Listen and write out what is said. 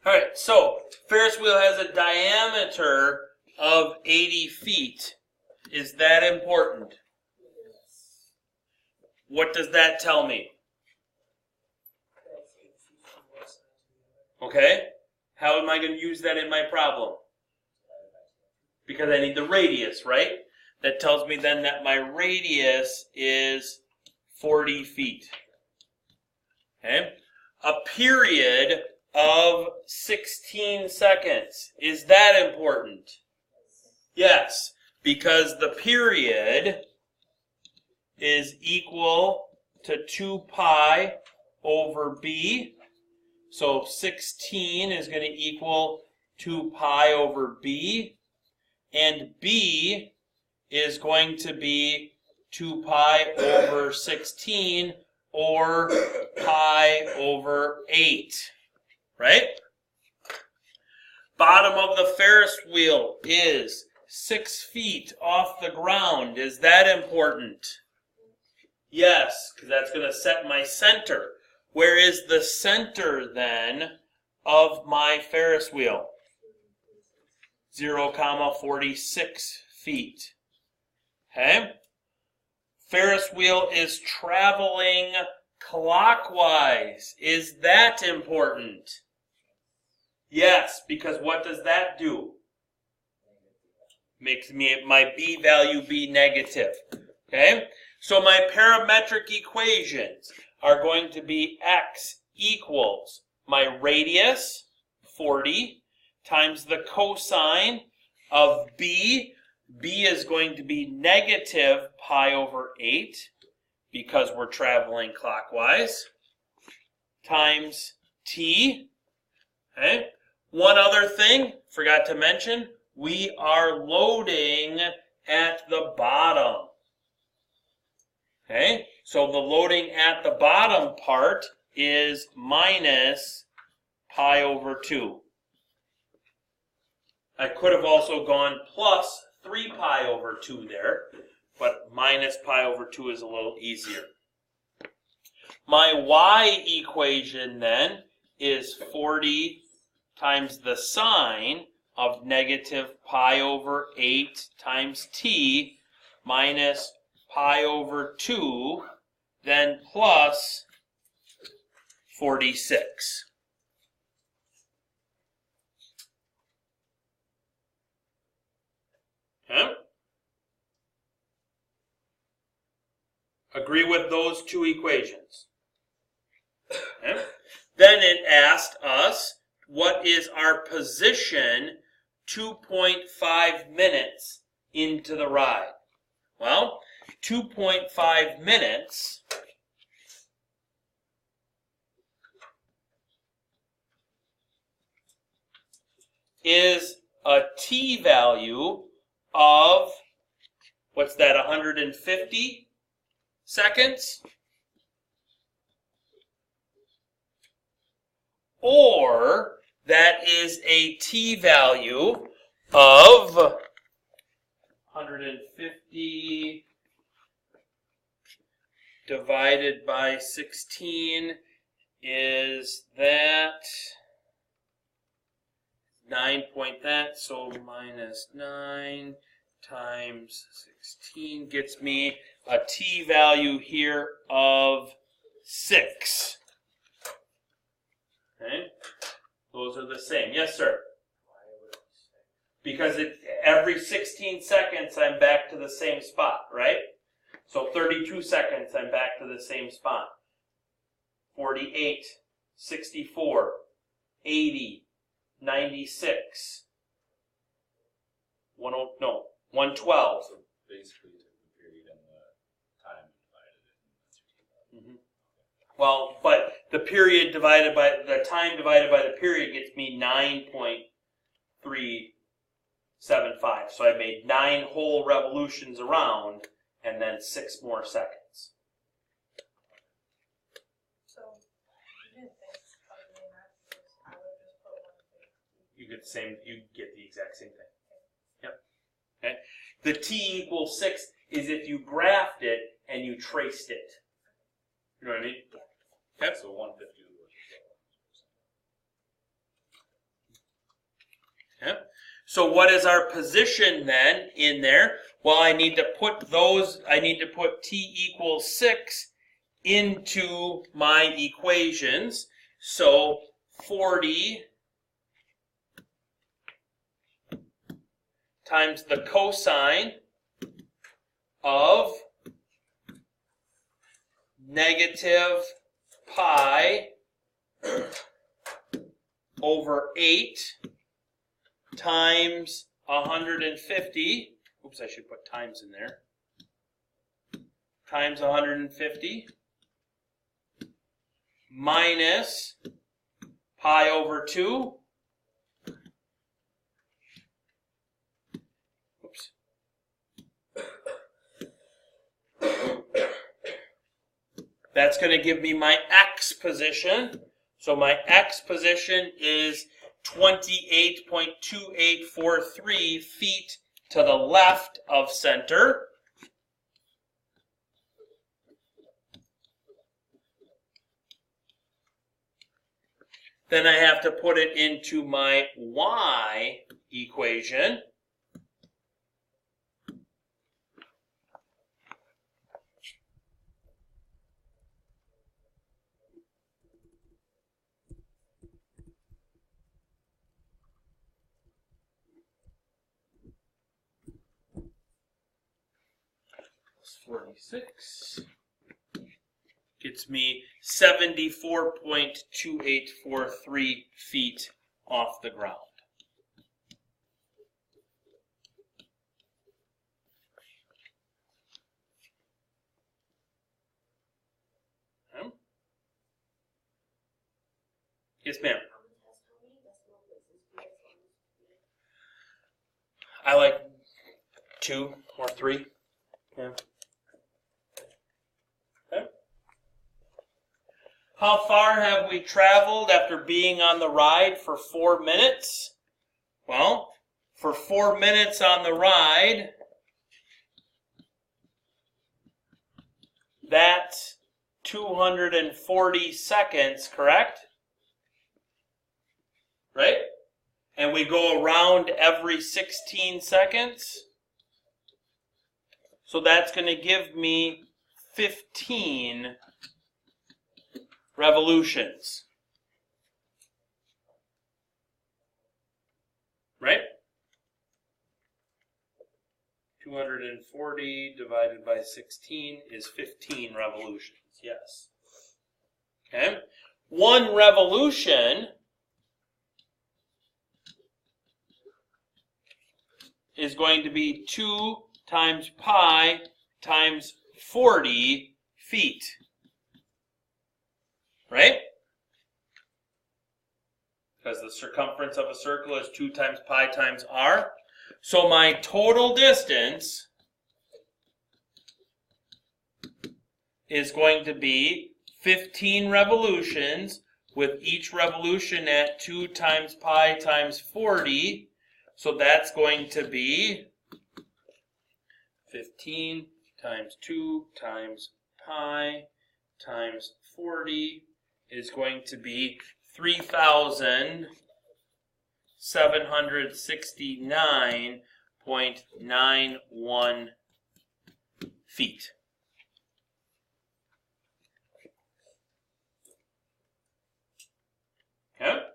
All right, so Ferris wheel has a diameter of 80 feet. Is that important? What does that tell me? Okay, how am I going to use that in my problem? Because I need the radius, right? That tells me then that my radius is 40 feet. Okay, a period of 16 seconds. Is that important? Yes, because the period is equal to 2 pi over b. So 16 is going to equal 2 pi over b. And b is going to be 2 pi over 16 or pi over 8. Right? Bottom of the Ferris wheel is 6 feet off the ground. Is that important? Yes, because that's going to set my center. Where is the center then of my Ferris wheel? 0, 46 feet. Okay? Ferris wheel is traveling clockwise. Is that important? Yes, because what does that do? Makes my b value be negative. Okay? So my parametric equations are going to be x equals my radius, 40, times the cosine of b. B is going to be negative pi over 8 because we're traveling clockwise, times t. Okay? One other thing, forgot to mention, we are loading at the bottom. Okay? So the loading at the bottom part is minus pi over 2. I could have also gone plus 3 pi over 2 there, but minus pi over 2 is a little easier. My y equation then is 40 times the sine of negative pi over 8 times t minus pi over 2, then plus 46. Okay? Agree with those two equations. Okay? Then it asked us, what is our position 2.5 minutes into the ride? Well, 2.5 minutes is a t value of, what's that, 150 seconds? Or that is a t value of 150 divided by 16 is that 9 point that, so minus 9 times 16 gets me a t value here of 6. Okay, those are the same. Yes, sir? Because every 16 seconds I'm back to the same spot, right? So 32 seconds I'm back to the same spot. 48, 64, 80, 96, 112. So basically took the period and the time and divided it. Mm-hmm. Well, but the period divided by the time divided by the period gets me 9.375. So I made 9 whole revolutions around and then 6 more seconds. So you didn't think of doing that, I would just put 150. You get the same. You get the exact same thing. Yep. Okay. The t equals 6 is if you graphed it and you traced it. You know what I mean? Yeah. Yep. So 150 is what you So what is our position then in there? Well, I need to put t equals 6 into my equations. So 40 times the cosine of negative pi over 8 times 150. Oops, I should put times in there. Times 150 minus pi over 2. Oops. That's going to give me my x position. So my x position is 28.2843 feet to the left of center. Then I have to put it into my y equation. Plus 46. Gets me 74.2843 feet off the ground. Okay. Yes, ma'am. I like 2 or 3. Yeah. Okay. How far have we traveled after being on the ride for 4 minutes? Well, for 4 minutes on the ride, that's 240 seconds, correct? Right? And we go around every 16 seconds. So that's going to give me 15 revolutions. Right? 240 divided by 16 is 15 revolutions. Yes. Okay? 1 revolution is going to be 2 times pi times 40 feet. Right? Because the circumference of a circle is 2 times pi times r. So my total distance is going to be 15 revolutions, with each revolution at 2 times pi times 40. So that's going to be 15 times 2 times pi times 40 is going to be 3,769.91 feet. Okay?